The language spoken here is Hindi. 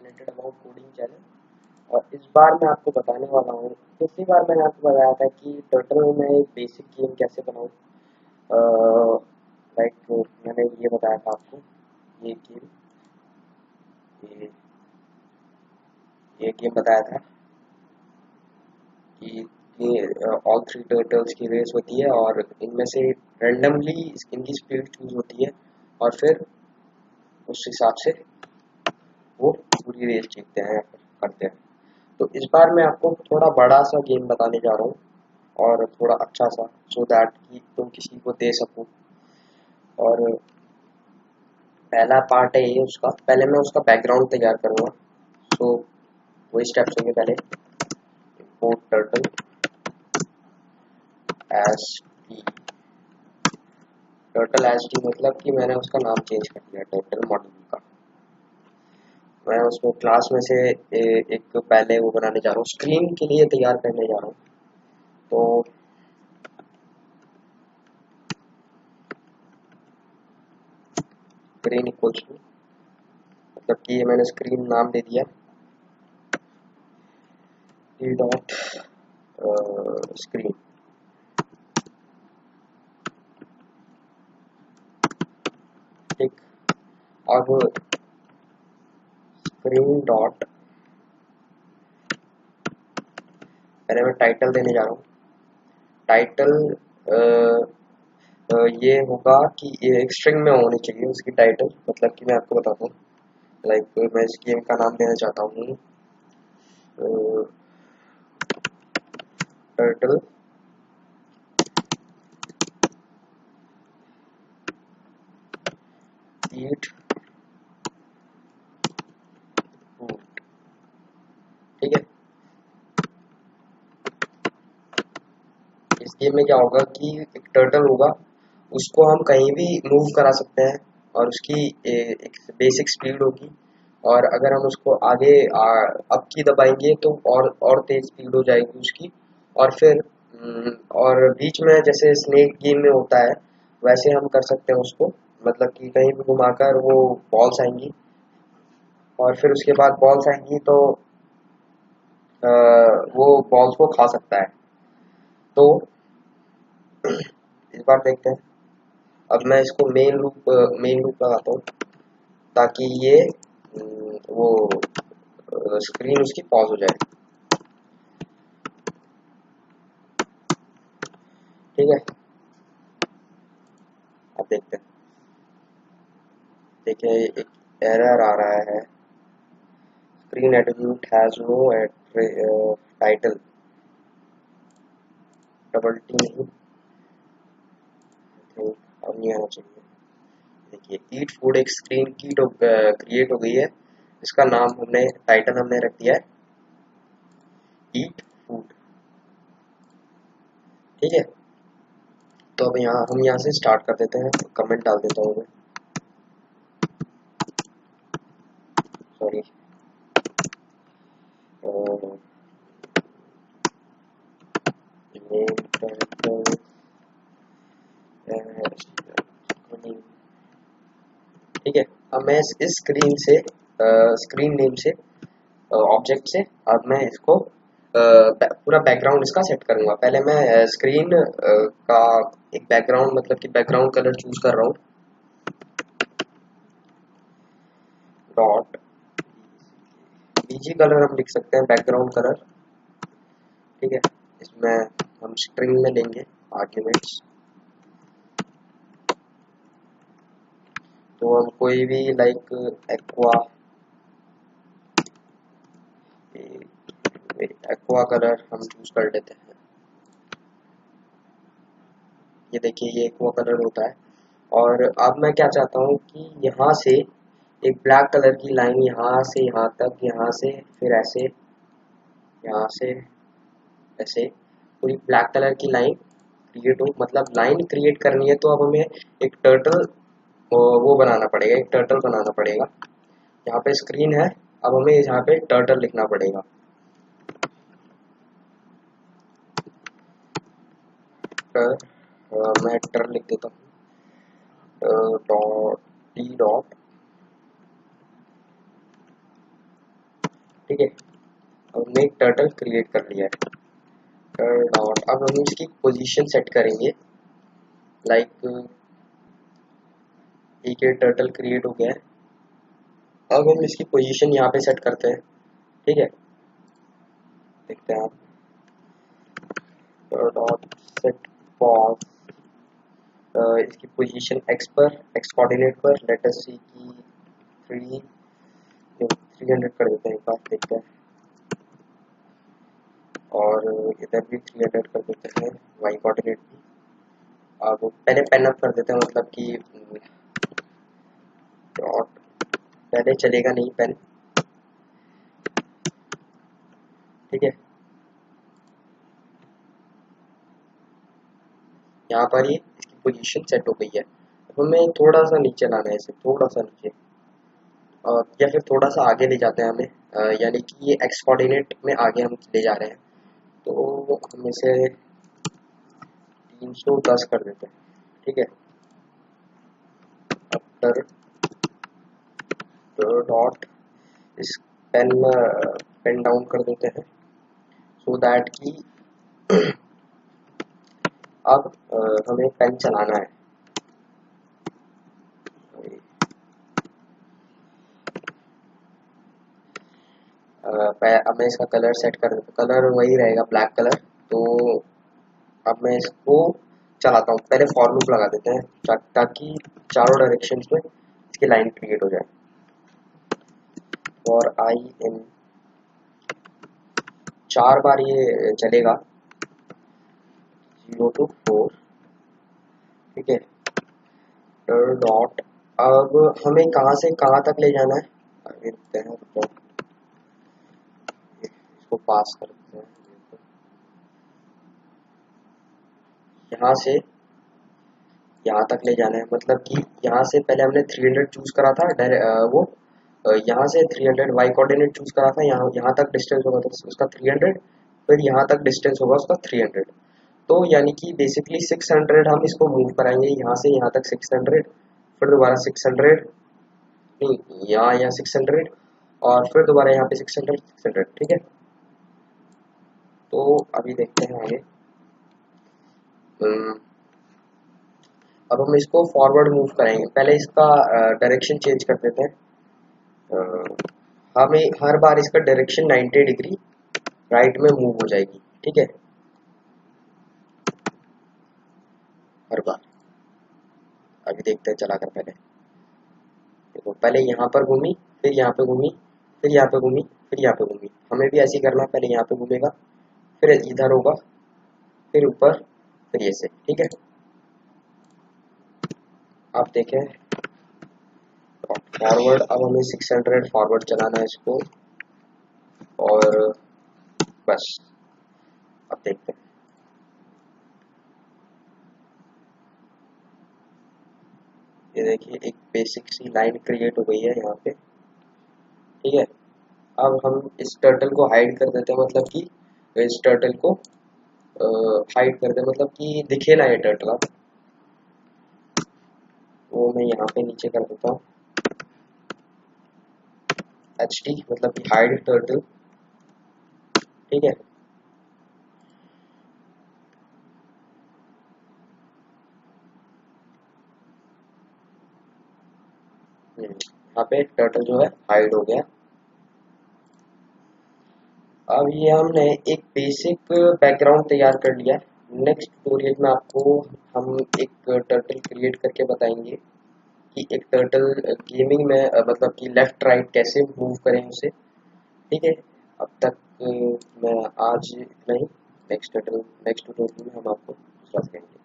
Passionated about coding channel. और इस बार मैं आपको बताने वाला हूँ, पिछली बार मैंने आपको बताया था कि टर्टल में एक बेसिक गेम कैसे बनाऊँ। लाइक मैंने ये बताया था आपको, ये गेम ये, ये गेम बताया था कि ऑल थ्री टर्टल्स की रेस होती है और इनमें से रेंडमली इनकी स्पीड चूज होती है और फिर उस हिसाब से वो पूरी रेस जीतते हैं, करते हैं। तो इस बार मैं आपको थोड़ा बड़ा सा गेम बताने जा रहा हूँ और थोड़ा अच्छा सा, सो दैट कि तुम किसी को दे सको। और पहला पार्ट है ये उसका, पहले मैं उसका बैकग्राउंड तैयार करूँगा। सो वही स्टेप्स होंगे। पहले import turtle S T, turtle S T मतलब कि मैंने उसका नाम चेंज कर दिया टर्टल मॉड्यूल का। मैं उसको क्लास में से एक पहले वो बनाने जा रहा हूँ, स्क्रीन के लिए तैयार करने जा रहा हूँ। तो स्क्रीन इक्वल्स टू, मतलब कि ये मैंने स्क्रीन नाम दे दिया ई डॉट स्क्रीन। ठीक, अब स्क्रीन डॉट, पहले मैं टाइटल देने जा रहा हूँ। टाइटल ये होगा कि ये एक स्ट्रिंग में होनी चाहिए उसकी टाइटल, मतलब कि मैं आपको बताता हूँ। लाइक मैं इस गेम का नाम देना चाहता हूँ टर्टल ईट फूड। ठीक है, इस गेम में क्या होगा कि एक टर्टल होगा, उसको हम कहीं भी मूव करा सकते हैं और उसकी एक बेसिक स्पीड होगी। और अगर हम उसको आगे अप की दबाएंगे तो और तेज स्पीड हो जाएगी उसकी। और फिर और बीच में जैसे स्नेक गेम में होता है वैसे हम कर सकते हैं उसको, मतलब कि कहीं भी घुमाकर वो बॉल्स आएंगी और फिर उसके बाद बॉल्स आएंगी तो वो बॉल्स को खा सकता है। तो इस बार देखते हैं। अब मैं इसको मेन लूप लगाता हूँ ताकि ये वो स्क्रीन उसकी पॉज हो जाए। ठीक है, अब देखते हैं। देखिए एक एरर आ रहा है, screen attribute has no title, double T नहीं, अब नहीं आना चाहिए। देखिए ईट फूड एक स्क्रीन की क्रिएट हो गई है, इसका नाम हमने, टाइटल हमने रख दिया है ईट फूड। ठीक है, तो अब हम यहाँ से स्टार्ट कर देते हैं। कमेंट डाल देता हूँ मैं, सॉरी। ठीक है, अब मैं इस स्क्रीन से स्क्रीन नेम से ऑब्जेक्ट से अब मैं इसको पूरा बैकग्राउंड इसका सेट करूंगा। पहले मैं स्क्रीन का एक बैकग्राउंड, मतलब कि बैकग्राउंड कलर चूज कर रहा हूँ। डॉट बीजी कलर हम लिख सकते हैं, बैकग्राउंड कलर। ठीक है, इसमें हम स्ट्रिंग में लेंगे आर्ग्यूमेंट्स। तो हम कोई भी लाइक एक्वा कलर हम चूज कर लेते हैं। ये देखिए ये एक्वा कलर होता है। और अब मैं क्या चाहता हूँ कि यहाँ से एक ब्लैक कलर की लाइन यहाँ से यहाँ तक, यहाँ से फिर ऐसे, यहाँ से ऐसे पूरी ब्लैक कलर की लाइन क्रिएट हो। मतलब लाइन क्रिएट करनी है तो अब हमें एक टर्टल वो बनाना पड़ेगा, एक टर्टल बनाना पड़ेगा। यहाँ पे स्क्रीन है, अब हमें यहाँ पे टर्टल लिखना पड़ेगा। मैं टर लिख देता हूँ, डॉट टी डॉट ठीक है, अब हमने एक टर्टल क्रिएट कर लिया है। डॉट, अब हम इसकी पोजीशन सेट करेंगे। लाइक एक ये टर्टल क्रिएट हो गया है। अब हम इसकी पोजीशन यहाँ पे सेट करते हैं। ठीक है, देखते हैं आप। डॉट सेट पॉज, इसकी पोजीशन एक्स पर, एक्स कोऑर्डिनेट पर लेट अस सी की 300 कर देते हैं एक बार, देखते हैं। और इधर भी 300 कर देते हैं, वाई कोऑर्डिनेट भी। अब पहले पेन अप कर देते हैं, मतलब कि डॉट पहले चलेगा नहीं पेन। ठीक है, यहाँ पर ये इसकी पोजीशन सेट हो गई है। अब हमें थोड़ा सा नीचे लाना है इसे, थोड़ा सा नीचे, और या फिर थोड़ा सा आगे ले जाते हैं हमें, यानी कि ये एक्स कोऑर्डिनेट में आगे हम ले जा रहे हैं। तो हम इसे 310 कर देते हैं। ठीक है, अब डॉट इस पेन डाउन कर देते हैं, सो दैट कि अब हमें पेन चलाना है। अब मैं इसका कलर सेट कर देता हूँ, कलर वही रहेगा ब्लैक कलर। तो अब मैं इसको चलाता हूँ। पहले फॉर लूप लगा देते हैं ताकि चारों डायरेक्शंस में इसकी लाइन क्रिएट हो जाए। और आई इन 4 बार ये चलेगा, 0 to 4। ठीक है, डॉट, अब हमें कहाँ से कहाँ तक ले जाना है आगे देखते हैं। तो इसको पास करते हैं, यहाँ से यहाँ तक ले जाना है। मतलब कि यहाँ से पहले हमने 300 चूज करा था, वो यहाँ से 300 वाई कोऑर्डिनेट चूज करा था, यहाँ यहाँ तक डिस्टेंस होगा तो उसका 300, फिर यहाँ तक डिस्टेंस होगा उसका 300। तो यानी कि बेसिकली 600 हम इसको मूव कराएंगे, यहाँ से यहाँ तक 600, फिर दोबारा 600, नहीं यहाँ 600, और फिर दोबारा यहाँ पे 600 600। ठीक है, तो अभी देखते हैं आगे। अब हम इसको फॉरवर्ड मूव करेंगे। पहले इसका डायरेक्शन चेंज कर देते हैं। हमें हर बार इसका डायरेक्शन 90 डिग्री राइट में मूव हो जाएगी। ठीक है, हर बार। अभी देखते हैं चला कर। पहले देखो, पहले यहाँ पर घूमी, फिर यहाँ पे घूमी, फिर यहाँ पे घूमी, फिर यहाँ पे घूमी। हमें भी ऐसे ही करना है, पहले यहाँ पे घूमेगा, फिर इधर होगा, फिर ऊपर, फिर ये से। ठीक है, आप देखें फॉरवर्ड। अब हमें 600 फॉरवर्ड चलाना है इसको, और बस। अब देखते हैं, ये देखिए एक बेसिक सी लाइन क्रिएट हो गई है यहाँ पे। ठीक है, अब हम इस टर्टल को हाइड कर देते हैं, मतलब कि इस टर्टल को हाइड कर दे, मतलब कि दिखे ना ये टर्टल। अब वो मैं यहाँ पे नीचे कर देता हूँ, HD, मतलब कि हाइड टर्टल। ठीक है, यहाँ पे टर्टल जो है हाइड हो गया। अब ये हमने एक बेसिक बैकग्राउंड तैयार कर लिया। नेक्स्ट ट्यूटोरियल में आपको हम एक टर्टल क्रिएट करके बताएंगे कि एक टर्टल गेमिंग में मतलब कि लेफ्ट राइट कैसे मूव करें उसे। ठीक है, अब तक मैं आज इतना ही। नेक्स्ट ट्यूटोरियल में हम आपको दूसरा सिखाएंगे।